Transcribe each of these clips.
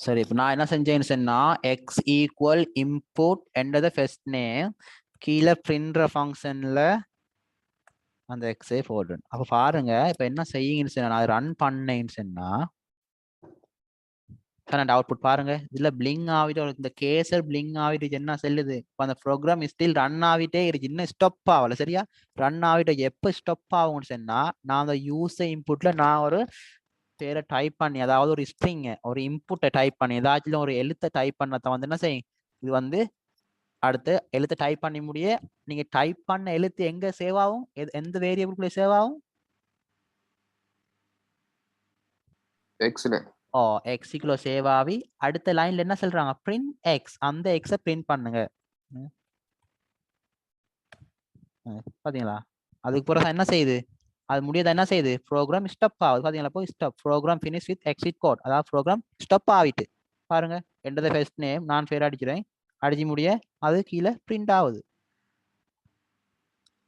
சரி, இப்போ நான் என்ன செஞ்சேன்னு சொன்னா எக்ஸ் ஈக்குவல் இன்புட் என்றத ஃபர்ஸ்ட் நேம் கீழே பிரிண்ட்ற ஃபங்க்ஷன்ல அந்த எக்ஸே போடுறேன். அப்போ பாருங்க இப்போ என்ன செய்யுங்கன்னு சொன்னா நான் ரன் பண்ணேன்னு சொன்னா கரண்ட் அவுட்புட் பாருங்க இதுல பிளிங் ஆகிட்டு இந்த கேசர் பிளிங் ஆகிட்டு என்ன செல்லுது இப்போ அந்த ப்ரோக்ராம் ஸ்டில் ரன் ஆகிட்டே இருக்கு, இன்னும் ஸ்டாப் ஆகல. சரியா, ரன் ஆகிட்டு எப்போ ஸ்டாப் ஆகும்னு சொன்னா நான் அந்த யூசர் இன்புட்ல நான் ஒரு பேரை டைப் பண்ணி, அதாவது ஒரு ஸ்ட்ரிங் ஒரு இன்புட்டை டைப் பண்ணி ஏதாச்சும் ஒரு எழுத்தை டைப் பண்ணத வந்து என்ன செய்யும், இது வந்து அடுத்து எழுத்தை டைப் பண்ணி முடிய நீங்க டைப் பண்ண எழுத்து எங்க சேவ் ஆகும், எந்த வேரியபிள்குள்ள சேவ் ஆகும்? எக்ஸ்ல. ஓ, எக்ஸுக்குள்ள சேவ் ஆகி அடுத்த லைன்ல என்ன சொல்றாங்க, பிரிண்ட் எக்ஸ், அந்த எக்ஸை பிரிண்ட் பண்ணுங்க. பாத்தீங்களா, அதுக்கு பிறகு என்ன செய்யுது, அது முடியாத என்ன செய்யுது, ப்ரோக்ராம் ஸ்டாப் ஆகுது. பாத்தீங்களா, போய் stop program finish with exit code, அதாவது ப்ரோக்ராம் ஸ்டாப் ஆகிட்டு பாருங்க. எண்டத ஃபர்ஸ்ட் நேம் நான் பேர் அடிக்கிறேன், அடிச்சு முடிய அது கீழே பிரிண்ட் ஆகுது.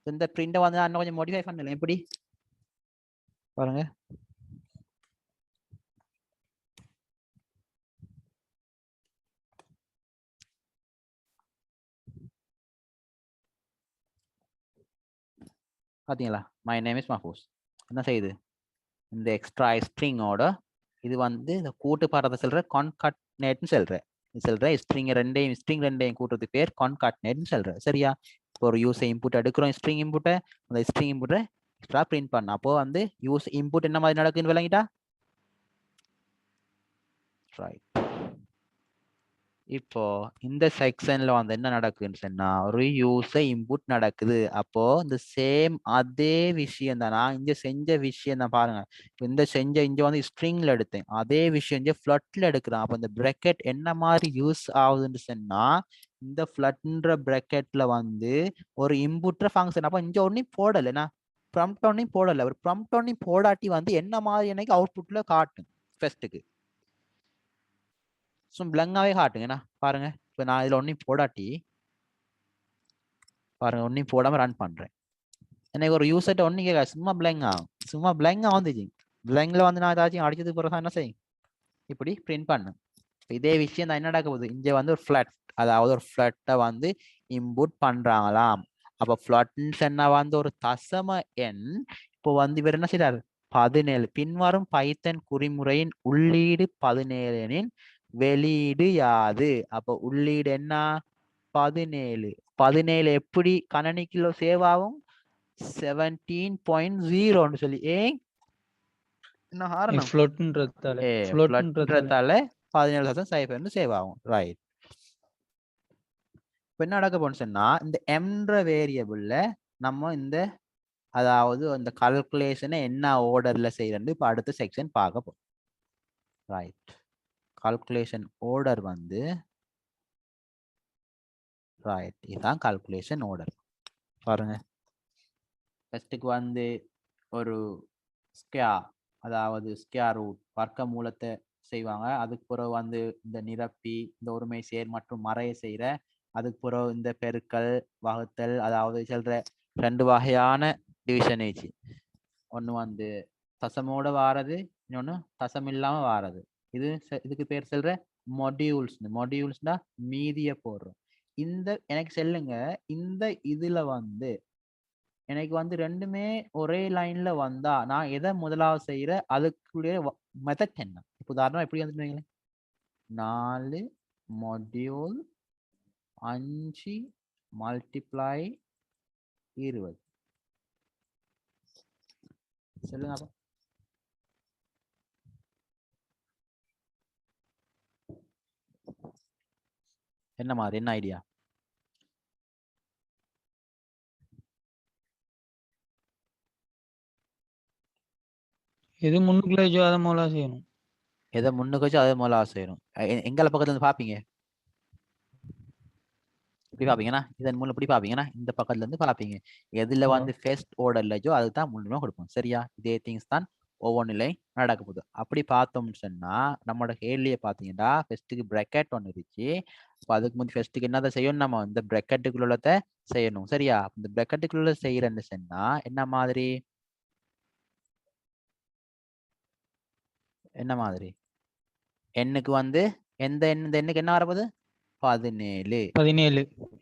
இந்த பிரிண்டை வந்து நான் கொஞ்சம் மாடிஃபை பண்ணல, எப்படி பாருங்க. பாத்தீங்களா, மை நேம் இஸ் மஹூஸ் என்ன செய்யுது, இந்த எக்ஸ்ட்ரா ஸ்ட்ரிங்கோட இது வந்து இந்த கூட்டு பாடத்தை சொல்ற கான்காட்னேட்னு சொல்றேன். சொல்ற ஸ்ட்ரிங் ரெண்டையும் கூட்டுறதுக்கு பேர் கான்காட்னேட்னு சொல்ற. சரியா, இப்போ ஒரு யூஸ் இன்புட் எடுக்கிறோம், ஸ்ட்ரிங் இன்புட்டை, அந்த ஸ்ட்ரிங் இன்புட்டை எக்ஸ்ட்ரா பிரிண்ட் பண்ண, அப்போ வந்து யூஸ் இன்புட் என்ன மாதிரி நடக்குன்னு விளங்கிட்டா. ரைட், இப்போ இந்த செக்ஷன்ல வந்து என்ன நடக்குதுன்னு சொன்னா ஒரு யூசர் இன்புட் நடக்குது. அப்போ இந்த சேம் அதே விஷயம் தான் நான் இங்க செஞ்ச விஷயம் தான் பாருங்க. இந்த செஞ்ச இங்க வந்து ஸ்ட்ரிங்ல எடுத்தேன், அதே விஷயம் இங்க ஃபிளட்ல எடுக்கிறேன். அப்போ இந்த பிராக்கெட் என்ன மாதிரி யூஸ் ஆகுதுன்னு சொன்னா இந்த ஃபிளட்ன்ற பிராக்கெட்ல வந்து ஒரு இன்புட்ற ஃபங்க்ஷன். அப்போ இங்க ஒன்னும் போடல, நான் ப்ராம்ப்ட் ஒன்னும் போடல. ஒரு ப்ராம்ப்ட் ஒன்னும் போடாட்டி வந்து என்ன மாதிரி எனக்கு அவுட்புட்ல காட்டும் ஃபர்ஸ்ட்டுக்கு பிளங்காவே காட்டுங்கண்ணா. பாருங்க, இப்போ நான் இதுல ஒன்னையும் போடாட்டி பாருங்க, ஒன்னையும் போடாம ரன் பண்றேன், எனக்கு ஒரு யூசர்ட்ட ஒன்னும் கேட்க சும்மா பிளங் ஆகும். சும்மா பிளங்கா வந்துச்சு. பிளங்ல வந்து நான் ஏதாச்சும் அடிச்சதுக்கு பிறகு என்ன செய்யும், இப்படி பிரிண்ட் பண்ணும். இதே விஷயம் தான் என்ன நடக்க போகுது, இங்க வந்து ஒரு ஃபிளட், அதாவது ஒரு ஃபிளட்டை வந்து இன்புட் பண்றாங்களாம். அப்ப ஃபிளட்ன்னு சொன்னா வந்து ஒரு தசம எண். இப்போ வந்து இவர் என்ன செய்யறாரு, 17 பின்வரும் பைத்தன் குறிமுறையின் உள்ளீடு 17 எனின் வெளியீடு யாது. அப்ப உள்ளீடு என்ன, 17. 17 எப்படி கணனிக்குள்ள சேவ் ஆகும், 17.0ன்னு சொல்லி. ஏன் என்ன காரணம், ஃப்ளோட்ன்றதால 17,000 சேவ் ஆகும். ரைட், இப்போ என்ன நடக்க போன்னு சொன்னா இந்த எம்ன்ற வேரியபிள்ல நம்ம இந்த அதாவது இந்த கால்குலேஷனை என்ன ஆர்டர்ல செய்யறது இப்போ அடுத்த செக்ஷன் பார்க்க போறோம். ரைட், கால்குலேஷன் ஆர்டர் வந்து ரைட், இதுதான் கால்குலேஷன் ஆர்டர். பாருங்க, ஃபர்ஸ்ட்டுக்கு வந்து ஒரு ஸ்கொயர், அதாவது ஸ்கொயர் ரூட் வர்க்க மூலத்தை செய்வாங்க. அதுக்கு பிறகு வந்து இந்த நிரப்பி இந்த ஒருமை சேர் மற்றும் மறைய செய்கிற, அதுக்கு பிறகு இந்த பெருக்கல் வகுத்தல், அதாவது சொல்ற 2 வகையான டிவிஷன் ஆச்சு. ஒன்று வந்து தசமோட வாரது, இன்னொன்று தசம் இல்லாம வாரது. இதுக்கு பேர் சொல்ற மொடியூல்ஸ். மொடியூல்ஸ்னா மீதிய போடுறோம். இந்த எனக்கு சொல்லுங்க, இந்த இதுல வந்து எனக்கு வந்து ரெண்டுமே ஒரே லைன்ல வந்தா நான் எதை முதலாவது செய்யற, அதுக்குரிய மெத்தட் என்ன. இப்போ உதாரணம் எப்படி வந்துட்டு 4 மொடியூல் 5 மல்டிப்ளை 20 சொல்லுங்க. அப்போ என்ன மாதிரி, என்ன ஐடியா? எது முன்னுக்குள்ள வச்சோ அதை மூலா செய்யணும். எதை முன்னுக்கு வச்சு அதே மூலம் செய்யணும். எங்களை பக்கத்துல இருந்து பாப்பீங்க, இப்படி பாப்பீங்கன்னா இதன் மூலம் இப்படி பாப்பீங்கன்னா இந்த பக்கத்துல இருந்து பாப்பீங்க. எதுல வந்து ஃபர்ஸ்ட் ஆர்டர்லயோ அதுக்கு தான் முன்னுரிமை கொடுப்போம். சரியா, இதே திங்ஸ் தான் ஒவ்வொன்றிலே நடக்க போகுது. அப்படி பார்த்தோம்னு சொன்னா நம்மளோட கேள்வியை பார்த்தீங்கன்னா ஃபர்ஸ்ட்டுக்கு பிராக்கெட் ஒன்று இருந்துச்சு. இப்போ அதுக்கு முந்தைய ஃபர்ஸ்ட்டுக்கு என்னதை செய்யணும், நம்ம இந்த பிராக்கெட்டுக்குள்ளத செய்யணும். சரியா, இந்த பிராக்கெட்டுக்குள்ள செய்யறேன்னு சொன்னா என்ன மாதிரி, என்ன மாதிரி எண்ணுக்கு வந்து இந்த எண்ணுக்கு என்ன வரப்போகுது 17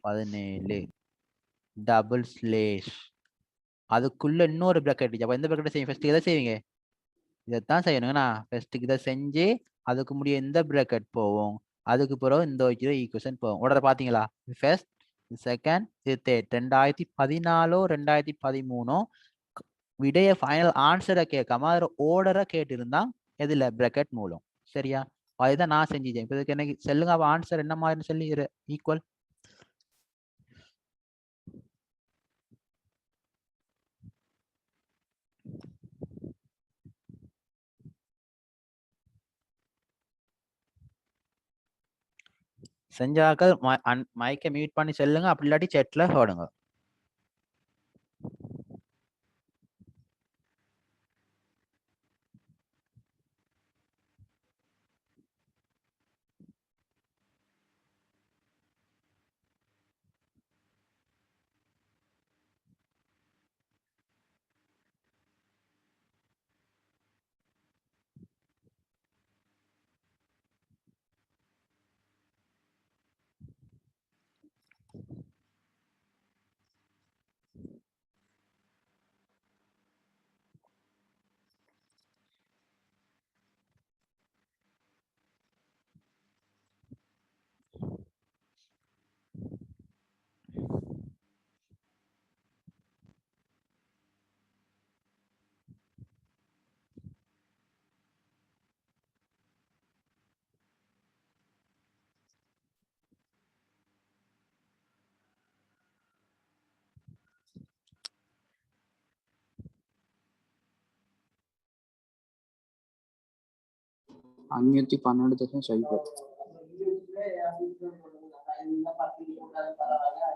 17 டபுள் ஸ்லேஷ் அதுக்குள்ள இன்னொரு பிராக்கெட். அப்ப எந்த பிராக்கெட் செய்யும்? ஃபர்ஸ்ட் எதை செய்வீங்க? இதைத்தான் செய்யணுங்கண்ணா. ஃபர்ஸ்ட்டுக்கு இதை செஞ்சு அதுக்கு முடிய எந்த பிராக்கெட் போவோம், அதுக்கு பிறகு இந்த வைக்கிற ஈக்குவேஷன் போவோம். உடனே பாத்தீங்களா? ஃபர்ஸ்ட், செகண்ட், இது தேர்ட். 2014 2013 விடைய ஃபைனல் ஆன்சரை கேட்காம அதோட ஓர்டரை கேட்டிருந்தா எதுல? பிராக்கெட் மூலம். சரியா? அதுதான் நான் செஞ்சேன். இப்போ இதுக்கு எனக்கு சொல்லுங்க, ஆன்சர் என்ன மாதிரி சொல்லி ஈக்குவல். செஞ்சாக்கள் மைக்கை மியூட் பண்ணி சொல்லுங்க, அப்படி இல்லாட்டி செட்ல போடுங்க. அஞ்சூத்தி 12.0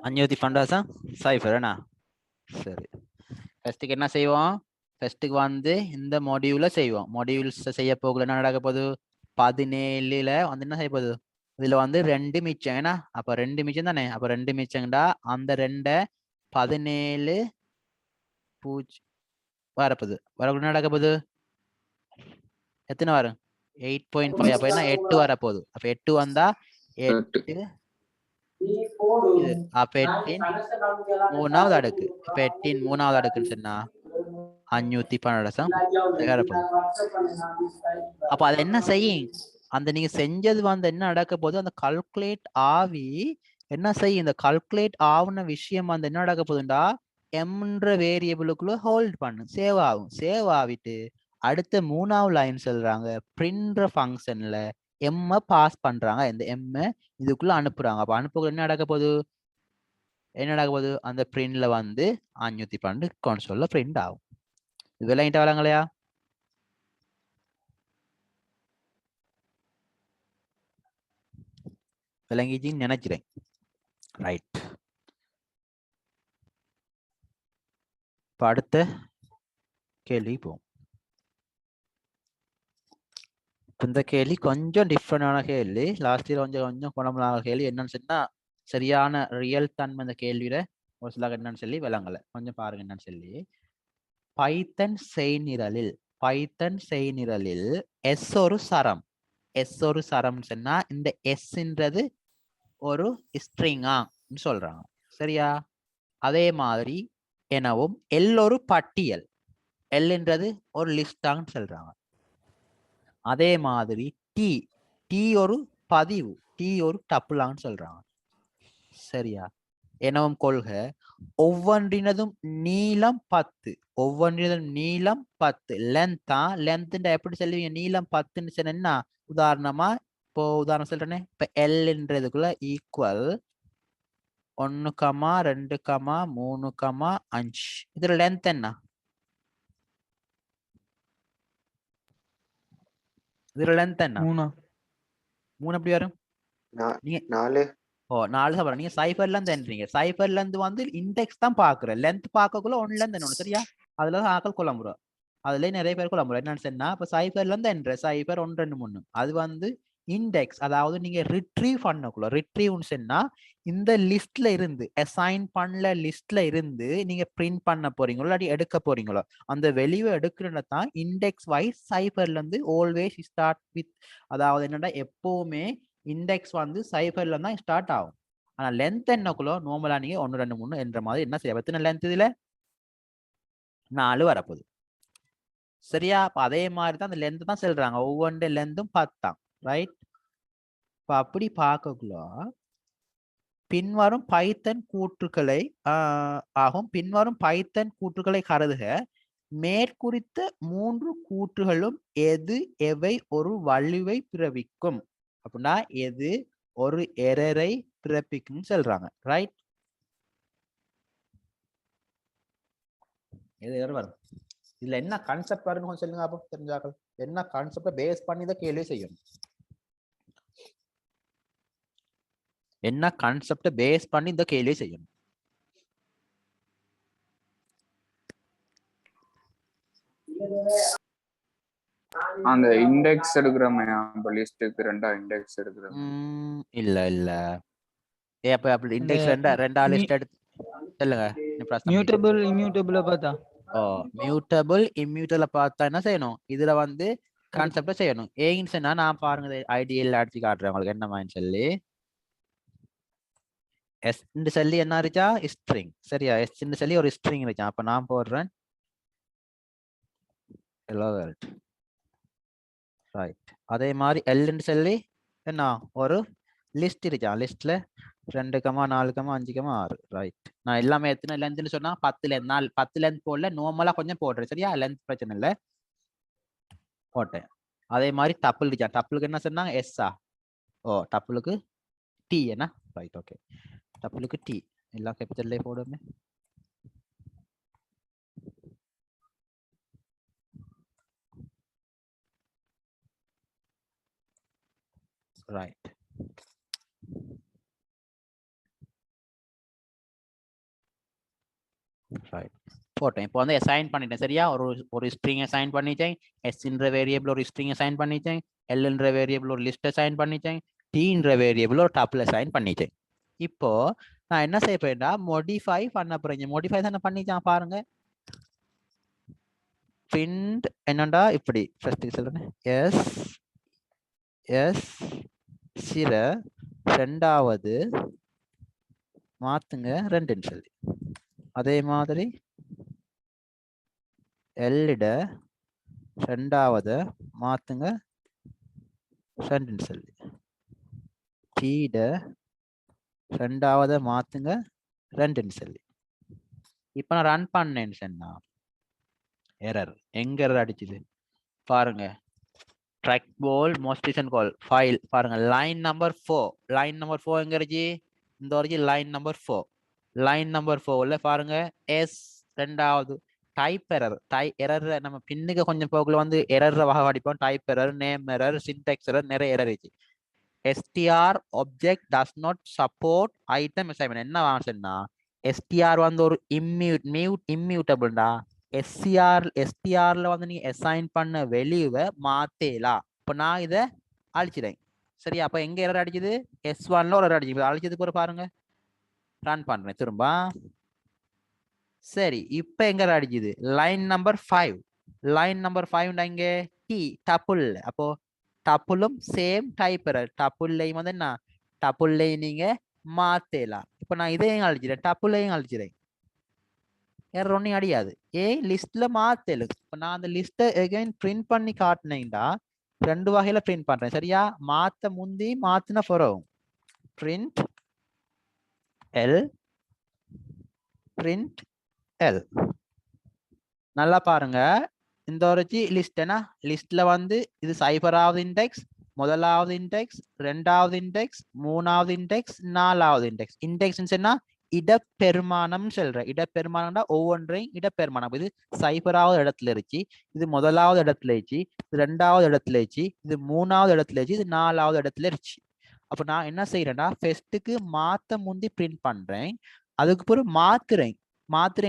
512 சரி. ஃபர்ஸ்ட்டுக்கு என்ன செய்வோம்? ஃபர்ஸ்ட்டுக்கு வந்து இந்த மாடியூல செய்வோம். மாடியூல்ஸ் செய்ய போகல என்ன நடக்க போகுது? 17ல வந்து என்ன செய்ய போகுது? இதுல வந்து 2 மிச்சம். ஏன்னா அப்ப 2 மிச்சம் தானே. அப்ப 2 மிச்சம்டா அந்த 2 17 வரப்போகுது. வரப்போது நடக்க போகுது எத்தனை வரும்? 8.5. அப்ப என்ன 8 வரப்போகுது. அப்ப 8 வந்தா 8 அப்ப 8 மூணாவது அடுக்கு. இப்ப 8 மூணாவது அடுக்குன்னு சொன்னா 512 அப்ப அது என்ன செய்யும்? அந்த நீங்க செஞ்சது வந்து என்ன நடக்க போகுது? அந்த கால்குலேட் ஆவி என்ன செய்யும்? இந்த கால்குலேட் ஆகுன விஷயம் வந்து என்ன நடக்க போகுதுண்டா எம்ன்ற வேரியபிளுக்குள்ள ஹோல்ட் பண்ணும், சேவ் ஆகும். சேவ் ஆகிட்டு அடுத்த 3வது லைன் சொல்றாங்க பிரிண்ட்ற ஃபங்க்ஷன்ல எம்ம பாஸ் பண்றாங்க. இந்த எம்ம இதுக்குள்ள அனுப்புறாங்க. அப்ப அனுப்புறது என்ன நடக்க போகுது? என்ன நடக்க போகுது? அந்த பிரிண்ட்ல வந்து 512 கான்சோல்ல பிரிண்ட் ஆகும். இதெல்லாம் என்கிட்ட வராங்களையா? விளங்கிச்சின்னு நினைக்கிறேன். ரைட். இப்ப அடுத்த கேள்வி போவோம். இந்த கேள்வி கொஞ்சம் டிஃப்ரெண்டான கேள்வி. லாஸ்ட் இயர் கொஞ்சம் குணமான கேள்வி. என்னன்னு சொன்னா சரியான ரியல் தன்மை இந்த கேள்வியில ஒரு சில என்னன்னு சொல்லி விளங்கல. கொஞ்சம் பாருங்க என்னன்னு சொல்லி. பைத்தன் செய்நிரலில் எஸ் ஒரு சரம். எஸ் ஒரு சரம் சொன்னா இந்த எஸ்ன்றது ஒரு ஸ்ட்ரிங்கா சொல்றாங்க. சரியா? அதே மாதிரி எனவும் எல் ஒரு பட்டியல். எல்ன்றது ஒரு லிஸ்டான்னு சொல்றாங்க. அதே மாதிரி டி டி ஒரு பதிவு, டி ஒரு டப்புலான்னு சொல்றாங்க. சரியா? எனவும் கொள்க ஒவ்வொன்றினதும் நீளம் 10. ஒவ்வொன்றினதும் நீளம் 10. லென்த்தா? லென்த் எப்படி சொல்லுவீங்க? நீளம் 10ன்னு சொன்னா உதாரணமா இப்போ உதாரணம் சொல்றேனே, இப்ப எல்ன்றதுக்குள்ள ஈக்குவல் 1, 2, 3, 5. இதுல லென்த் என்ன? இதுல லென்த் என்ன? 3 எப்படி வரும்? 4. ஓ 4 சொல்றேன். நீங்க சைஃபர்ல இருந்து என்றீங்க. சைஃபர்ல இருந்து வந்து இண்டெக்ஸ் தான் பாக்குறேன். லென்த் பார்க்கக்குள்ள 1ல இருந்து என்ன? சரியா? அதுல ஆக்கள் குழம்புறோம். அதுல நிறைய பேர் குழம்புறோம். என்னன்னு சொன்னா இப்ப சைஃபர்ல இருந்து என்ற சைஃபர் 1, 2, 3 அது வந்து இண்டெக்ஸ். அதாவது நீங்க ரிட்ரீவ் பண்ணக்குள்ள ரிட்ரீவ்னு சொன்னா இந்த லிஸ்ட்ல இருந்து அசைன் பண்ணல லிஸ்ட்ல இருந்து நீங்க பிரிண்ட் பண்ண போறீங்களோ இல்லாட்டி எடுக்க போறீங்களோ அந்த வெளியே எடுக்கிறத தான் இண்டெக்ஸ் வைஸ் சைஃபர்ல இருந்து ஆல்வேஸ் ஸ்டார்ட் வித். அதாவது என்னன்னா எப்பவுமே இண்டெக்ஸ் வந்து சைஃபர்ல தான் ஸ்டார்ட் ஆகும். ஆனா லென்த் என்னக்குள்ளோ நார்மலா நீங்க 1 2 3 என்ற மாதிரி என்ன செய்ய எத்தனை லென்த் இதுல 4 வரப்போகுது. சரியா? அப்ப அதே மாதிரி தான் அந்த லென்த் தான் சொல்றாங்க. ஒவ்வொன்று லென்த்தும் 10 தான். ரைட்? இப்ப அப்படி பார்க்கக்குள்ள பின்வரும் பைத்தன் கூற்றுக்களை ஆகும். பின்வரும் பைத்தன் கூற்றுக்களை கருதுக. மேற்குறித்த 3 கூற்றுகளும் எவை ஒரு வலுவை பிறப்பிக்கும் அப்படின்னா எது ஒரு எரரை பிறப்பிக்கும் சொல்றாங்க. ரைட்? எது எரர் வரும்? இதுல என்ன கான்செப்ட் வரும்னு சொல்லுங்க அப்போ தெரிஞ்சாக்கள். என்ன கான்செப்டை பேஸ் பண்ணி தான் கேள்வி செய்யணும். என்ன கான்செப்டை பேஸ் பண்ணி இந்த கேள்வி செய்யணும். அந்த இண்டெக்ஸ் எடுக்கிறோமே அப்ப லிஸ்டுக்கு ரெண்டா இண்டெக்ஸ் எடுக்கிறோம். இல்ல அப்ப அப்படி இண்டெக்ஸ் ரெண்டா லிஸ்ட் எடுத்து சொல்லுங்க. மியூட்டபிள் இம்யூட்டபிள பார்த்தா மியூட்டபிள் இம்யூட்டபிள பார்த்தா என்ன செய்யணும்? இதுல வந்து கான்செப்டை செய்யணும். ஏன்னு சொன்னா நான் பாருங்க ஐடியல் அடிச்சு காட்டுறேன் உங்களுக்கு என்ன மாதிரி சொல்லி. எஸ் சொல்லி என்ன இருச்சா ஸ்ட்ரிங். சரியா? எஸ் சொல்லி ஒரு ஸ்ட்ரிங் இருச்சா. அப்ப நான் போடுறேன் ரைட். அதே மாதிரி எல்ன்னு சொல்லி என்ன ஒரு லிஸ்ட் இருக்கா. லிஸ்ட்ல 2, 4, 5, 6. ரைட். நான் எல்லாமே எத்தனை லென்த்னு சொன்னா 10 லென்த் 10 லென்த் போடல. நார்மலா கொஞ்சம் போடுறேன். சரியா? லென்த் பிரச்சனை இல்லை போட்டேன். அதே மாதிரி டப்புள் இருக்கா. டப்புளுக்கு என்ன சொன்னாங்க எஸ்ஸா. டப்புளுக்கு டி என்ன. ரைட். ஓகே. டப்புளுக்கு டி எல்லாம் கேபிட்டல்லே போடுமே. ரைட். ரைட் போட்டேன். இப்போ வந்து அசைன் பண்ணிட்டேன். சரியா? ஒரு ஸ்ட்ரிங் அசைன் பண்ணிட்டேன். எஸ்ன்ற வேரியபிள் ஒரு ஸ்ட்ரிங் அசைன் பண்ணிட்டேன். எல்ன்ற வேரியபிள் ஒரு லிஸ்ட் அசைன் பண்ணிட்டேன். டீன்ற வேரியபிள் ஒரு டப்புள் அசைன் பண்ணிட்டேன். இப்போ நான் என்ன செய்ய போறேன்டா மோடிஃபை பண்ண போறேன். மோடிஃபை தானே பண்ணிட்டான் பாருங்க. பிரிண்ட் என்னண்டா இப்படி ஃபர்ஸ்ட் சொல்றேன். எஸ் சில ரெண்டாவது மாத்துங்க 2ன்னு சொல்லி. அதே மாதிரி எல்லிட ரெண்டாவது மாத்துங்க 2ன்னு சொல்லி. டீட ரெண்டாவது மாத்துங்க 2ன்னு சொல்லி. இப்ப நான் ரன் பண்ணேன்னு சொன்னா எரர். எங்க எரர் அடிச்சுது பாருங்க. ட்ராக் பால் மோஸ்டிஷன் கால் ஃபைல் பாருங்க. Line number 4. லைன் நம்பர் 4 எங்க இருந்துச்சு? இந்த வரைக்கும் லைன் நம்பர் 4. லைன் நம்பர் 4ல பாருங்க எஸ் ரெண்டாவது டைப் எரர். எரர் நம்ம பின்னுக்கு கொஞ்சம் போக்குல வந்து எரர் வகை அடிப்போம். Type error, name error, syntax error, நிறைய எரர் இருக்கு. str object does not support item assignment. என்ன வாங்கினா str வந்து ஒரு இம்மியூட்டபிள்டா. strல வந்து நீங்க அசைன் பண்ண வெளியுவை மாத்தேலாம். இப்ப நான் இதை அழிச்சிட்டேன். சரி? அப்ப எங்க எரர் அடிக்குது? S1ல ஒரு எரர் அடிக்குது. அழிச்சதுக்கு ஒரு பாருங்க ரன் பண்றேன் திரும்ப. சரி இப்ப எங்க அடிக்குது? Line number 5. லைன் நம்பர் 5 இங்க டி டப்புள். அப்போ டப்புளும் சேம் டைப் எரர். டப்புள்ளையும் வந்து என்ன டப்புள்ளையும் நீங்க மாத்தேலாம். இப்ப நான் இதையும் அழிச்சிட்டேன். டப்புள்ளையும் அழிச்சிட்டேன். எரர் ஒன்னும் அடியாது. லிஸ்ட்ல மாத்தேலு. இப்ப நான் அந்த லிஸ்ட்டை எகைன் பிரிண்ட் பண்ணி காட்டினேன்டா 2 வகையில பிரிண்ட் பண்றேன். சரியா? மாத்த முந்தி மாத்தின பிறகு பிரிண்ட் எல் பிரிண்ட் எல். நல்லா பாருங்க. இந்த ஒரு லிஸ்ட் என்ன லிஸ்ட்ல வந்து இது சைபராவது இண்டெக்ஸ், முதலாவது இண்டெக்ஸ், 2வது இண்டெக்ஸ், 3வது இண்டெக்ஸ், 4வது இண்டெக்ஸ். இண்டெக்ஸ் என்ன இடப்பெருமானம் சொல்றேன். இடப்பெருமானம்னா ஒவ்வொன்றையும் இடப்பெருமானம். இது சைபராவது இடத்துல இருச்சு, இது முதலாவது இடத்துல இருச்சு, இது 2வது இடத்துல இருச்சு, இது 3வது இடத்துல இருச்சு, இது 4வது இடத்துல இருச்சு. அப்ப நான் என்ன செய்யறேன்னா ஃபர்ஸ்ட்டுக்கு மாத்த முந்தி பிரிண்ட் பண்றேன். அதுக்கு பிறகு மாத்துறேன்.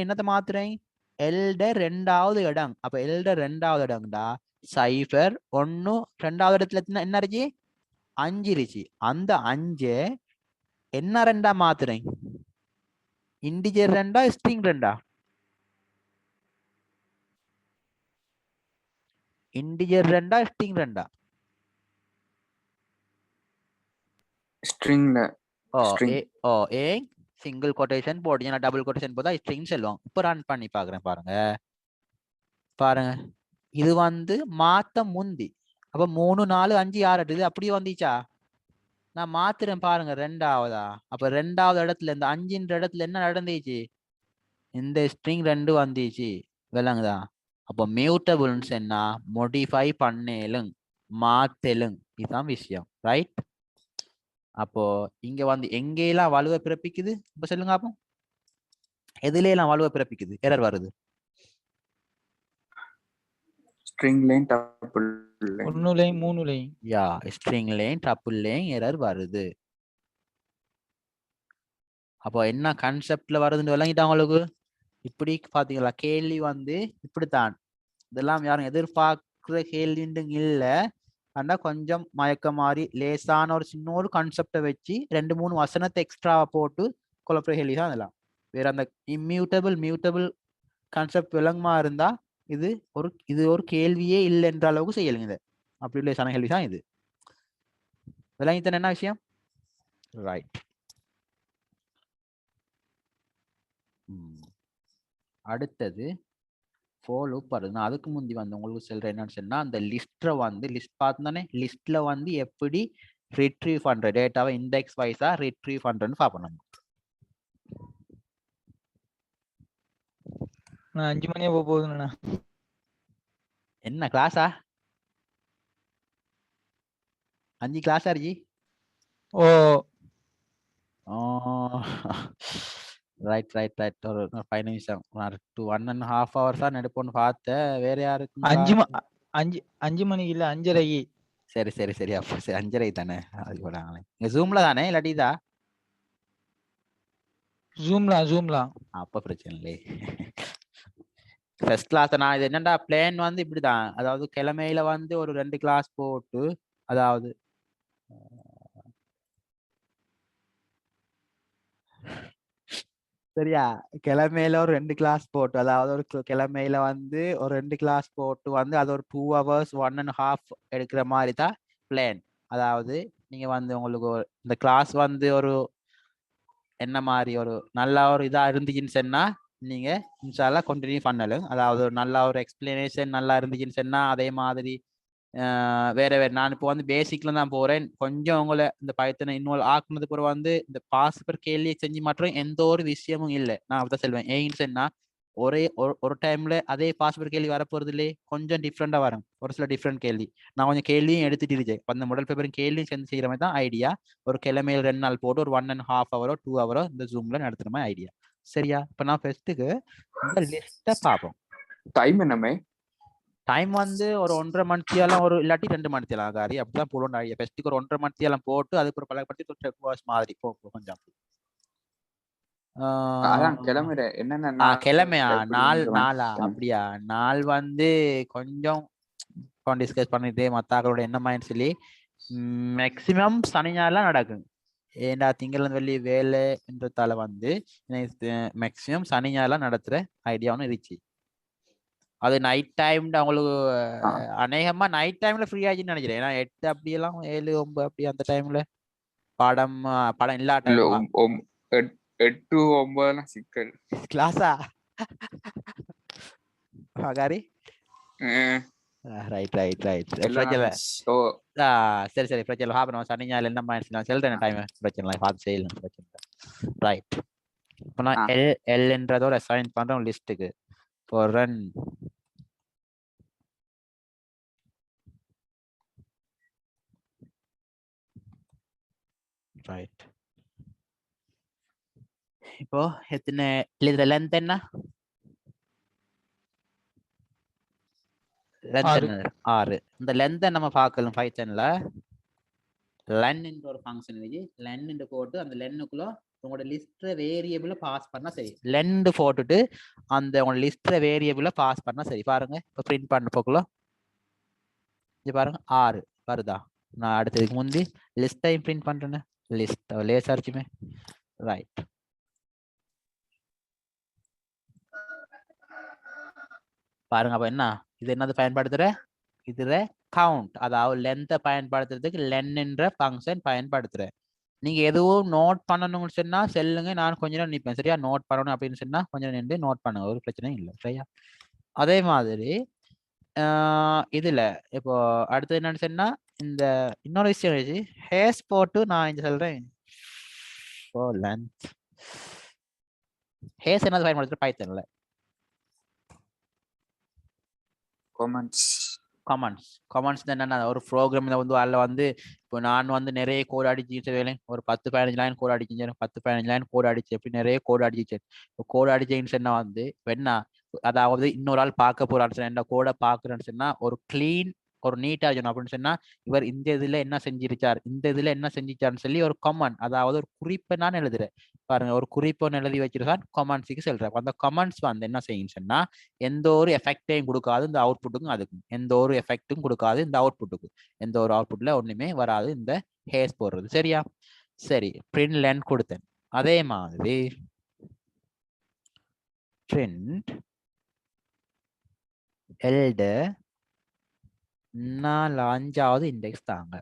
என்னத்தை மாத்துறேன்? எல்ட 2வது இடம். அப்ப எல்ட 2வது இடம்டா சைபர் 1. 2வது இடத்துல என்ன இருச்சு? 5 இருச்சு. அந்த 5 என்ன 2ஆ மாத்துறேன்? இன்டிஜர் 2ஆ ஸ்ட்ரிங் 2ஆ? இன்டிஜர் 2ஆ ஸ்ட்ரிங் 2ஆ? ஸ்ட்ரிங்ல ஓ ஸ்ட்ரிங் ஏ சிங்கிள் கொட்டேஷன் போட்டீங்கன்னா டபுள் கொட்டேஷன் போதா ஸ்ட்ரிங் சொல்லுவோம். இப்போ ரன் பண்ணி பாக்குறேன் பாருங்க. பாருங்க இது வந்து மாத்த முந்தி அப்ப 3 4 5 6 இது அப்படியே வந்துச்சா? நான் மாத்துறேன் பாருங்க 2ஆவதா. அப்ப 2ஆவது இடத்துல இந்த 5ன்ற இடத்துல என்ன நடந்துச்சு? இந்த ஸ்ட்ரிங் 2 வந்துச்சு. விளங்குதா? அப்போ மியூட்டபிள்ஸ் என்ன மோடிஃபை பண்ணேலும் மாத்தலும் இதுதான் விஷயம். ரைட்? அப்போ இங்க வந்து எங்கெல்லாம் வலுவை பிறப்பிக்குது இப்ப சொல்லுங்க அப்போ எதுல எல்லாம் வலுவை பிறப்பிக்குது எரர் வருது? String line double line 1 line 3 line. Yeah string line double line error வருது. அப்போ என்ன கான்செப்ட்ல வருதுன்னு விளங்கிட்டா உங்களுக்கு? இப்படி பாத்தீங்களா கேள்வி வந்து இப்படித்தான். இதெல்லாம் யாரும் எதிர்பார்க்கிற கேள்வின்னு இல்ல. ஆனா கொஞ்சம் மயக்க மாதிரி லேசான ஒரு சின்ன ஒரு கான்செப்டை வச்சு 2 3 வசனத்தை எக்ஸ்ட்ரா போட்டு குழப்பற கேள்வி தான் அதெல்லாம். வேற அந்த மியூட்டபிள் கான்செப்ட் விளங்குமா இருந்தா இது ஒரு கேள்வியே இல்லை என்ற அளவுக்கு செய்யலுங்க. இதை அப்படி லேசான கேள்வி தான் இது. விளங்கித்தன என்ன விஷயம்? ரைட். அடுத்தது ஃபார் லூப் வருது. நான் அதுக்கு முந்தி வந்து உங்களுக்கு சொல்றேன் என்னன்னு சொன்னா அந்த லிஸ்ட்டை வந்து லிஸ்ட் பார்த்துதானே லிஸ்ட்ல வந்து எப்படி ரிட்ரீவ் பண்ற டேட்டாவை இண்டெக்ஸ் வைஸா ரிட்ரீவ் பண்றேன்னு பார்ப்போம். நான் 5 மணியே போக போகுதுண்ணா. என்ன கிளாஸா? 5 கிளாஸா இருஜி? ஓ ரைட் ரைட் ரைட். ஒரு 5 நிமிஷம் 1.5 hours தான் எடுப்போம்னு பார்த்தேன். வேற யாருக்கு 5 மணிக்கு இல்ல 5:30. சரி சரி சரி அப்போ சரி 5:30 தானே. அது போடாங்களே இங்க ஜூம்ல தானே இல்லாட்டிதா? ஜூம்ல. அப்ப பிரச்சனை இல்லை. ஃபர்ஸ்ட் கிளாஸ் நான் இது என்னடா பிளான் வந்து இப்படிதான். அதாவது கிழமையில வந்து ஒரு 2 கிளாஸ் போட்டு அதாவது சரியா கிழமையில ஒரு 2 கிளாஸ் போட்டு அதாவது ஒரு கிழமையில வந்து ஒரு 2 கிளாஸ் போட்டு வந்து அது ஒரு 2 hours 1.5 எடுக்கிற மாதிரி தான் பிளான். அதாவது நீங்க வந்து உங்களுக்கு இந்த கிளாஸ் வந்து ஒரு என்ன மாதிரி ஒரு நல்ல ஒரு இதா இருந்துச்சுன்னு சொன்னா நீங்க இன்ஷால்லா கண்டினியூ பண்ணலும். அதாவது ஒரு நல்ல ஒரு எக்ஸ்பிளனேஷன் நல்லா இருந்துச்சுன்னு சொன்னா அதே மாதிரி வேற நான் இப்போ வந்து பேசிக்ல தான் போறேன். கொஞ்சம் உங்களை இந்த பைத்தனை இன்வால்வ் ஆக்குனது பிறகு வந்து இந்த பாஸ்பர் கேள்வியை செஞ்சு மாற்றம் எந்த ஒரு விஷயமும் இல்லை. நான் அப்படிதான் சொல்லுவேன். ஏன்னு சொன்னா ஒரே ஒரு டைம்ல அதே பாஸ்பர் கேள்வி வரப்போறது இல்லையே, கொஞ்சம் டிஃப்ரெண்டா வரும். ஒரு சில டிஃப்ரெண்ட் கேள்வி நான் கொஞ்சம் கேள்வியும் எடுத்துட்டு இருக்கேன். அந்த முதல் பேப்பரும் கேள்வியும் சேர்ந்து செய்யற மாதிரி தான் ஐடியா. ஒரு கிழமையில் 2 நாள் போட்டு ஒரு 1.5 hour 2 hour இந்த ஜூம்ல நடத்துற மாதிரி ஐடியா. சரியா? இப்ப நான் ஃபர்ஸ்ட்டுக்கு இந்த லிஸ்ட்டை பார்ப்போம். டைம் என்னமே? டைம் வந்து ஒரு 1.5 மணித்தியாலம் ஒரு இல்லாட்டி 2 மணித்தியாலம் காரி அப்படிதான் போடணும் ஐடியா. ஃபர்ஸ்ட்டுக்கு ஒரு 1.5 மணித்தியாலம் போட்டு அதுக்கு ஒரு பழக்கப்படுத்தி ஒரு ஸ்டெப் வாஷ் மாதிரி கொஞ்சம் அதான் கிளம்புற என்னென்ன கிழமையா நாளா அப்படியா? நாள் வந்து கொஞ்சம் டிஸ்கஸ் பண்ணிட்டு மத்தாக்களோட என்ன மாதிரி சொல்லி மேக்சிமம் சனி ஞாயிறுலாம் நடக்கும். ஏண்டா திங்கள் வெள்ளி வேலைன்றதால வந்து மேக்சிமம் சனி ஞாயிறுலாம் நடத்துற ஐடியா ஒன்று இருந்துச்சு. அது நைட் டைம் அவங்களுக்கு அநேகமா நைட் டைம்ல ஃப்ரீ ஆச்சுன்னு நினைக்கிறேன். ஏன்னா 8 அப்படியெல்லாம் 7 9 அப்படி அந்த டைம்ல படம் இல்லா டைம் 8 9 சிக்கல் கிளாஸா காரி. ரைட் ரைட் ரைட் பிரச்சனை. சரி சரி பிரச்சனை பார்ப்போம். சனி ஞாயிறு என்ன மாதிரி சொல்றேன் டைம் பிரச்சனை பார்த்து செய்யலாம் பிரச்சனை. ரைட். இப்போ நான் எல்ன்றதோட அசைன் பண்றேன் லிஸ்ட்டுக்கு ஃபார் ரன். ரைட். இப்போ எத்தனை இதுல லென்த் என்ன? லென்த் 6. இந்த லென்த்தை நம்ம பார்க்கலாம் பைத்தன்ல. லென் என்ற ஒரு ஃபங்க்ஷன் இருக்கு. லென் என்று போட்டு அந்த லென்னுக்குள்ள உங்களோட லிஸ்ட் வேரியபிளை பாஸ் பண்ணா சரி. லென் போட்டுட்டு அந்த உங்களோட லிஸ்ட் வேரியபிளை பாஸ் பண்ணா சரி. பாருங்க இப்போ பிரிண்ட் பண்ண போக்குள்ள இது பாருங்க 6 வருதா? நான் அடுத்ததுக்கு முந்தி லிஸ்ட் டைம் பிரிண்ட் பண்றேன்னு லிஸ்ட் லேசா இருக்குமே. ரைட். பாருங்க அப்ப என்ன இது என்னது பயன்படுத்துற? இதுல கவுண்ட் அதாவது லென்த்தை பயன்படுத்துறதுக்கு லென் என்ற ஃபங்க்ஷன் பயன்படுத்துற. நீங்க எதுவும் நோட் பண்ணணும்னு சொன்னா செல்லுங்க, நான் கொஞ்ச நேரம் நிற்பேன். சரியா? நோட் பண்ணணும் அப்படின்னு சொன்னா கொஞ்சம் நின்று நோட் பண்ணுங்க, ஒரு பிரச்சனையும் இல்லை. சரியா? அதே மாதிரி இதுல இப்போ அடுத்தது என்னன்னு சொன்னா, இந்த இன்னொரு விஷயம் இருந்துச்சு. ஹேஸ் போட்டு நான் இங்க சொல்றேன். ஹேஸ் என்னது பயன்படுத்துற பைத்தன்ல? கமெண்ட்ஸ் என்னன்னா ஒரு ப்ரோக்ராம்ல வந்து அதில் வந்து இப்போ நான் வந்து நிறைய கோட் அடிச்சு ஒரு 10-15 லைன் கோட் அடிச்சேன். 10-15 லைன் கோட் அடிச்சு எப்படி நிறைய கோட் அடிச்சேன். இப்போ கோட் அடிச்சேன்னு சொன்னா வந்து என்ன, அதாவது இன்னொரு ஆள் பார்க்க போறான்னு சொன்னா, என்ன கோடை பார்க்குறேன்னு சொன்னா ஒரு கிளீன் ஒரு நீட்டா இருக்கணும் அப்படின்னு சொன்னா, இவர் இந்த இதுல என்ன செஞ்சிருச்சார், இந்த இதுல என்ன செஞ்சிச்சார்னு சொல்லி ஒரு கமெண்ட், அதாவது ஒரு குறிப்பை நான் எழுதுறேன். பாருங்க, ஒரு குறிப்பை எழுதி வச்சிருக்கான், கமெண்ட்ஸுக்கு செல்றேன். அந்த கமெண்ட்ஸ் வந்து என்ன செய்யும் சொன்னா, எந்த ஒரு எஃபெக்டையும் கொடுக்காது இந்த அவுட்புட்டுக்கும், அதுக்கும் எந்த ஒரு எஃபெக்டும் கொடுக்காது இந்த அவுட்புட்டுக்கும். எந்த ஒரு அவுட்புட்ல ஒண்ணுமே வராது இந்த ஹேஸ் போடுறது. சரியா? சரி, பிரிண்ட் லென்த் கொடுத்தேன். அதே மாதிரி பிரிண்ட் எல்ட 5வது இண்டெக்ஸ் தாங்க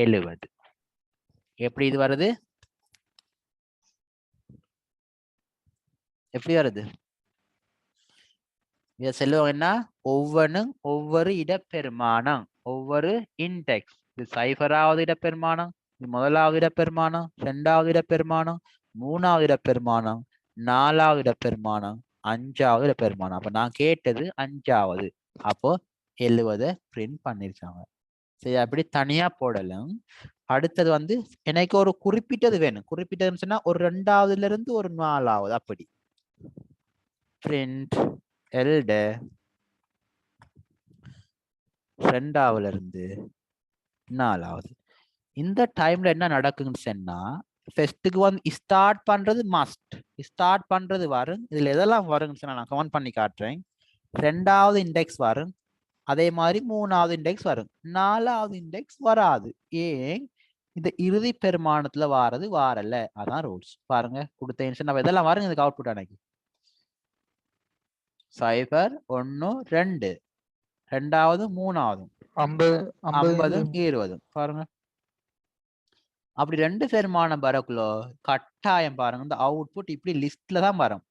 70. எப்படி இது வருது? எப்படி வருது? இதை சொல்லுவாங்கன்னா ஒவ்வொன்றும் ஒவ்வொரு இடப்பெருமானம், ஒவ்வொரு இண்டெக்ஸ். இது சைஃபராவது இடப்பெருமானம், இது முதலாவது இடப்பெருமானம், 2வது இடப்பெருமானம், 3வது இடப்பெருமானம், 4வது இடப்பெருமானம், 5வது இடப்பெருமானம். அப்ப நான் கேட்டது 5வது. அப்போ 70 பிரிண்ட் பண்ணிருச்சாங்க. சரி, அப்படி தனியா போடலாம். அடுத்தது வந்து எனக்கு ஒரு குறிப்பிட்டது வேணும். குறிப்பிட்டதுன்னு சொன்னா ஒரு 2வதுல இருந்து ஒரு 4வது அப்படி. பிரிண்ட் எல்ட 2வதுல இருந்து 4வது. இந்த டைம்ல என்ன நடக்குன்னு சொன்னா, ஃபர்ஸ்ட்டுக்கு வந்து ஸ்டார்ட் பண்றது மஸ்ட். ஸ்டார்ட் பண்றது வரும். இதுல எதெல்லாம் வரும்னு சொன்னா நான் கமெண்ட் பண்ணி காட்டுறேன். 2வது இண்டெக்ஸ் வரும். அதே மாதிரி 3வது இண்டெக்ஸ் வரும். 4வது இண்டெக்ஸ் வராது. ஏன்? இந்த இறுதி பெருமானத்துல வாரது வாரல. அதான் ரூல்ஸ். பாருங்க, கொடுத்த நம்ம இதெல்லாம் வரும். இதுக்கு அவுட்புட் அன்னைக்கு 0 1 2, 2வது 3வது 50 20. பாருங்க, அப்படி 2 பெருமானம் வரக்குள்ள கட்டாயம் பாருங்க இந்த அவுட்புட் இப்படி லிஸ்ட்ல தான் வரும்.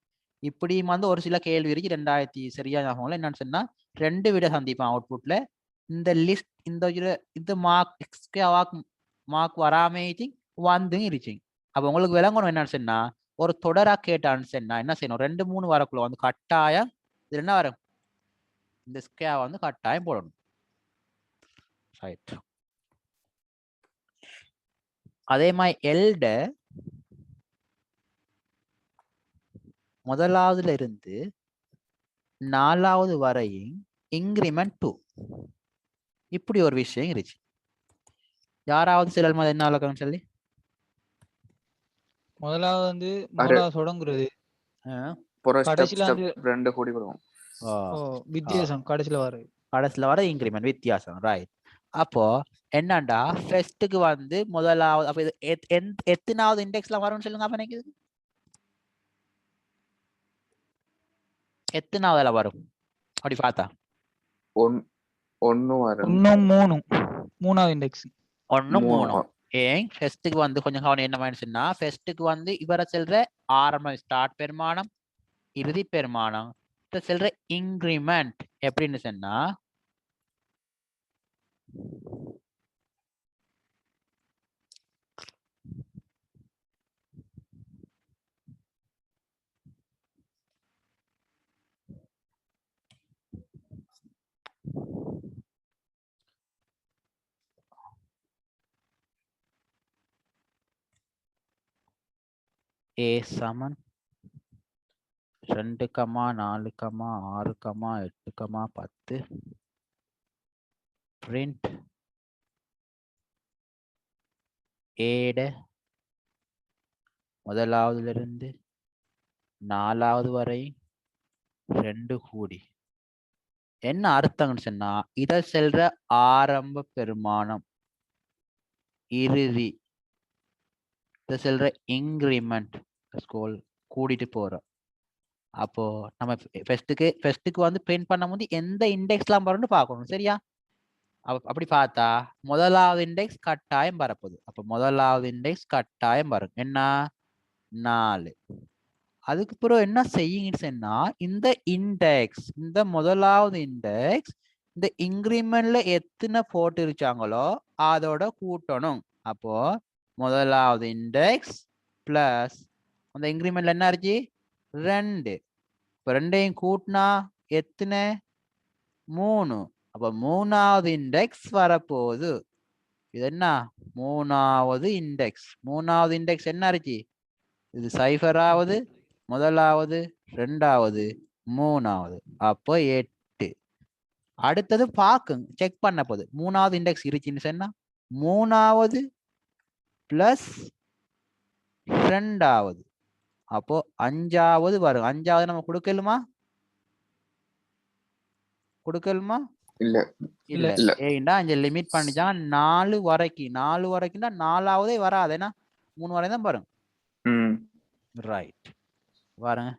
இப்படியும் வந்து ஒரு சில கேள்வி இருக்கு. 2000 சரியா ஞாபகம் என்னன்னு சொன்னா 2 விட சந்திப்பான் அவுட்புட்ல. இந்த லிஸ்ட் இந்த மார்க் வராம வந்து இருச்சுங்க. அப்ப உங்களுக்கு விளங்கணும் என்னன்னு சொன்னா, ஒரு தொடரா கேட்டான்னு சொன்னா என்ன செய்யணும், 2 3 வரக்குள்ள வந்து கட்டாயம் இது என்ன வரும், இந்த ஸ்கேர் வந்து கட்டாயம் போடணும். ரைட். அதே மாதிரி எல்ட முதலாவதுல இருந்து 4வது வரையும் இன்கிரிமெண்ட் 2. இப்படி ஒரு விஷயம் இருந்துச்சு. யாராவது சிலர் மாதிரி என்ன விளக்கம் சொல்லி? முதலாவது வந்து முதலாவது தொடங்குறது, கடைசில ரெண்டு கூடி வரும். வித்தியாசம் கடைசில வர இன்கிரிமெண்ட் வித்தியாசம். ரைட். அப்போ என்னண்டா ஃபர்ஸ்ட்டுக்கு வந்து முதலாவது, அப்ப இது எத்தனாவது இண்டெக்ஸ்ல வரும்னு சொல்லுங்க. அப்ப எனக்கு எத்தனாவதுல வரும் அப்படி பார்த்தா? 1 வரும். 3 3வது இண்டெக்ஸ் 1 3. ஏன் ஃபர்ஸ்ட்டுக்கு வந்து கொஞ்சம் கவனம் என்ன வேணும்னா, ஃபர்ஸ்ட்டுக்கு வந்து இவரை செல்ற ஆரம்ப ஸ்டார்ட் பெருமானம், இறுதி பெருமானம், செல்ற இன்கிரிமெண்ட் எப்படின்னு சொன்னா A சமன் 2, 4, 6, 8, 10 பிரிண்ட் ஏட முதலாவதுல இருந்து 4வது வரை 2 கூடி. என்ன அர்த்தம்னு சொன்னா, இத செல்ற ஆரம்ப பெருமானம், இறுதி இத செல்ற இன்கிரிமெண்ட் கூடிட்டு போறோம். அப்போ நம்ம ஃபர்ஸ்ட்டுக்கு வந்து பிரிண்ட் பண்ணும் போது எந்த இண்டெக்ஸ்லாம் வரும்னு பார்க்கணும். சரியா? அப்படி பார்த்தா முதலாவது இண்டெக்ஸ் கட்டாயம் வரப்போகுது. அப்ப முதலாவது இண்டெக்ஸ் கட்டாயம் வரும். என்ன 4. அதுக்கு பிறகு என்ன செய்யுங்கன்னா இந்த இண்டெக்ஸ், இந்த முதலாவது இண்டெக்ஸ் இந்த இன்கிரிமெண்ட்ல எத்தனை போட்டு இருக்காங்களோ அதோட கூட்டணும். அப்போ முதலாவது இண்டெக்ஸ் பிளஸ் அந்த இன்கிரிமெண்ட்ல என்ன இருந்துச்சு 2. இப்போ 2ஐயும் கூட்டினா எத்தனை 3. அப்போ மூணாவது இண்டெக்ஸ் வரப்போகுது. இது என்ன மூணாவது இண்டெக்ஸ். மூணாவது இண்டெக்ஸ் என்ன இருக்கு? இது சைஃபராவது, முதலாவது, ரெண்டாவது, மூணாவது. அப்போ 8. அடுத்தது பாக்குங்க, செக் பண்ண போகுது. மூணாவது இண்டெக்ஸ் இருச்சுன்னு சொன்னா மூணாவது பிளஸ் ரெண்டாவது, அப்போ 5வது வரும். 5வது நம்ம கொடுக்கலுமா? கொடுக்கலுமா? இல்ல இல்ல. ஏண்டா இங்க லிமிட் பண்ணிச்சாங்க 4 வரைக்கும். 4 வரைக்கும்னா 4வதே வராது. ஏன்னா 3 வரை தான் பாருங்க. ரைட் பாருங்க.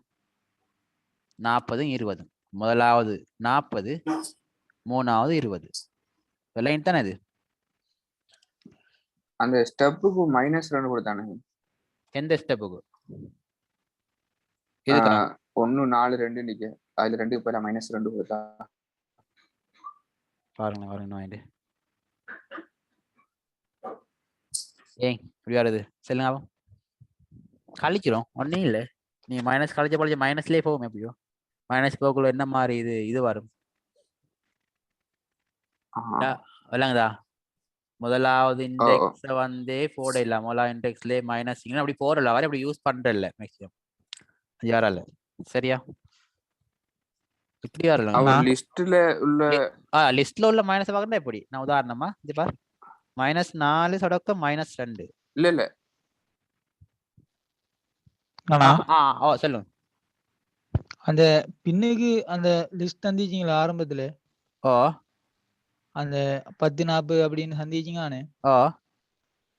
40 20. முதலாவது 40, மூணாவது 20. லைன் தானே இது. அந்த ஸ்டெப்புக்கு -2 கொடுத்தானே. எந்த ஸ்டெப்புக்கு? 1 4 2 நிக்க. அதுல 2க்கு பதிலா -2 கொடுத்தா பாருங்க பாருங்க. ஏன் இப்படி வருது சொல்லுங்க. அவன் கழிக்கிறோம் ஒன்னும் இல்லை. நீ மைனஸ் கழிச்ச பழிச்ச மைனஸ்லேயே போகும். எப்படியோ மைனஸ் போக்குள்ள என்ன மாதிரி இது வரும் இல்லைங்கதா? முதலாவது இண்டெக்ஸ் வந்து போட இல்ல. முதலாவது இண்டெக்ஸ்ல மைனஸ் அப்படி போடல. வரை அப்படி யூஸ் பண்றல மேக்ஸிமம் யாரால. சரியா? இப்படி வரலாம். லிஸ்ட்ல உள்ள மைனஸ் பார்க்கறதா எப்படி? நான் உதாரணமா இது பார். -4 சொடக்க -2. இல்ல சொல்லுங்க. அந்த பின்னுக்கு அந்த லிஸ்ட் தந்திச்சீங்களா ஆரம்பத்துல? அந்த 10 40 அப்படின்னு சந்திச்சிங்கானே.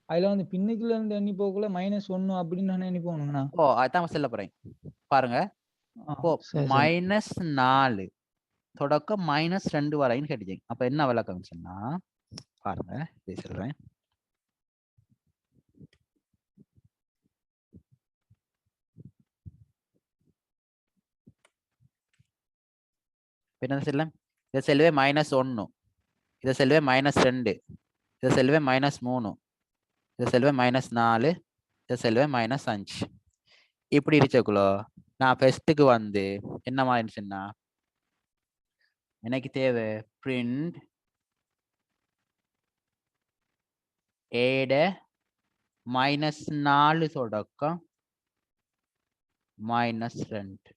அதுல வந்து பின்னுக்குள்ள இருந்து எண்ணி போக்குள்ள -1 அப்படின்னு நான் எண்ணி போகணுங்கண்ணா. அதான் சொல்ல போறேன் பாருங்க. -4 தொடக்க -2 வரைன்னு கேட்டுச்சீங்க. அப்ப என்ன விளக்கம் சொன்னா பாருங்க, இதை சொல்றேன். என்ன சொல்ல? இதை செல்வே -1, இதை செல்வே -2, இதை செல்வே -3, இதை செல்வே -4, இதை செல்வே -5. இப்படி இருக்கக்குள்ளோ நான் ஃபர்ஸ்ட்டுக்கு வந்து என்ன மாதிரிச்சுன்னா எனக்கு தேவை பிரிண்ட் ஏட -4 தொடக்கம் -2.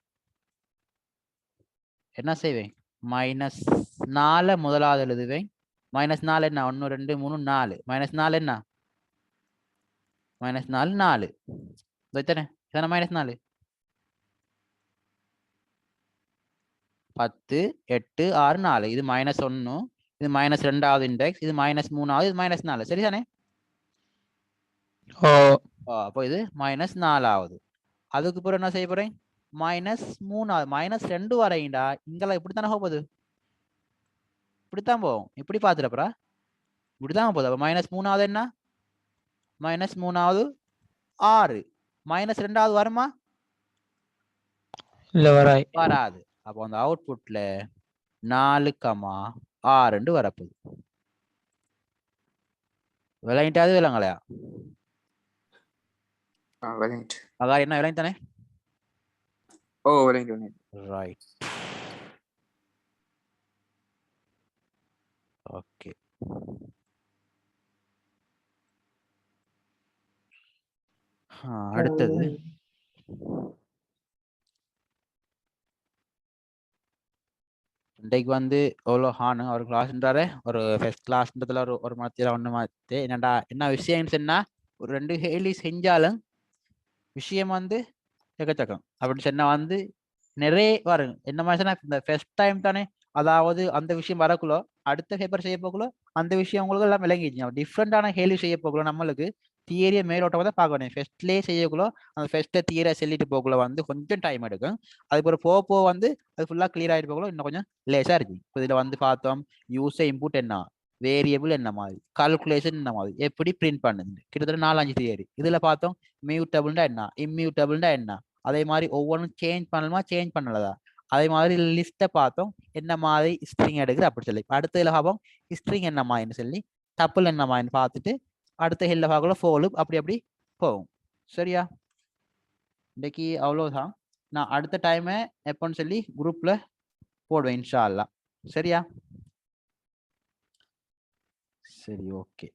என்ன செய்வேன்? -4 முதலாவது எழுதுவேன். -4 என்ன? 1 2 3 4. -4 என்ன? -4 4. எத்தனை? எத்தனை -4? 10 8 6 4. இது -1, இது -2வது இண்டெக்ஸ், இது -3வது, இது -4. சரிதானே? அப்போ இது -4வது. அதுக்கு பிறகு என்ன செய்ய போறேன்? -3வது, -2 வரையிண்டா இங்கெல்லாம் இப்படித்தானே போகுது. இப்படித்தான் போகும். இப்படி பார்த்துட்டப்பா இப்படித்தான் போகுது. அப்போ -3வது என்ன? -3வது 6. -2வது வருமா? இல்ல வராது. அப்போ அந்த அவுட்புட்ல 4,6 வரப்போகுது. விளையாட்டாது விளங்கலையா? அகாரி என்ன விளையாண்டு தானே? ரைட். ஓகே. அடுத்தது இன்றைக்கு வந்து எவ்வளோ ஹானு ஒரு கிளாஸ்ன்றாரு. ஒரு ஃபர்ஸ்ட் கிளாஸ்ன்றதுல ஒரு மத்தியில் ஒன்று மாற்றி என்னடா என்ன விஷயம்னு சொன்னா ஒரு 2 கேள்வி செஞ்சாலும் விஷயம் வந்து எக்கச்சக்கம். அப்படின்னு சொன்னா வந்து நிறைய வரும். என்ன மாதிரி சொன்னா இந்த ஃபர்ஸ்ட் டைம் தானே, அதாவது அந்த விஷயம் வரக்குள்ள அடுத்த பேப்பர் செய்ய போக்குள்ள அந்த விஷயம் உங்களுக்கு எல்லாம் விளங்கிடுச்சு. டிஃப்ரெண்டான கேள்வி செய்ய போக்குள்ள நம்மளுக்கு தியரியை மேலோட்டமாக தான் பார்க்க வேணும். ஃபர்ஸ்ட்லேயே செய்யக்குள்ள அந்த ஃபர்ஸ்ட்டை தியரியை சொல்லிட்டு போக்குள்ள வந்து கொஞ்சம் டைம் எடுக்கும். அதுக்கு ஒரு போக வந்து அது ஃபுல்லாக கிளியர் ஆகிட்டு போக்குள்ள இன்னும் கொஞ்சம் லேஸாக இருக்கு. இப்போ இதில் வந்து பார்த்தோம் யூஸை இன்புட் என்ன, வேரியபிள் என்ன மாதிரி, கால்குலேஷன் என்ன மாதிரி, எப்படி பிரிண்ட் பண்ணுது, கிட்டத்தட்ட 4-5 தியரி. இதுல பார்த்தோம் மியூட்டபிள்னா என்ன, இம்மியூட்டபிள்னா என்ன, அதே மாதிரி ஒவ்வொன்றும் சேஞ்ச் பண்ணலாமா சேஞ்ச் பண்ணலதா, அதே மாதிரி லிஸ்ட்டை பார்த்தோம் என்ன மாதிரி ஸ்ட்ரிங் எடுக்குது அப்படி சொல்லி. அடுத்ததுல பார்ப்போம் ஸ்ட்ரிங் என்ன மாதிரின்னு சொல்லி, டப்புள் என்ன மாதிரின்னு பார்த்துட்டு அடுத்த ஹெல்ல பார்க்கல ஃபோலூப் அப்படி அப்படி போகும். சரியா, இன்னைக்கு அவ்வளோதான். நான் அடுத்த டைமை எப்போன்னு சொல்லி குரூப்ல போடுவேன் இன்ஷா அல்லா. சரியா, சரி ஓகே.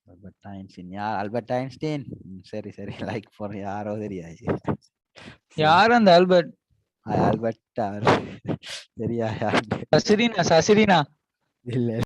ஆல்பர்ட் ஐன்ஸ்டீன் யார்? Albert Einstein. சரி சரி, லைக் போடுற யாரோ தெரியாது. யார் அந்த ஆல்பர்ட்? ஆல்பர்ட் சரியா? சசிரீனா? இல்ல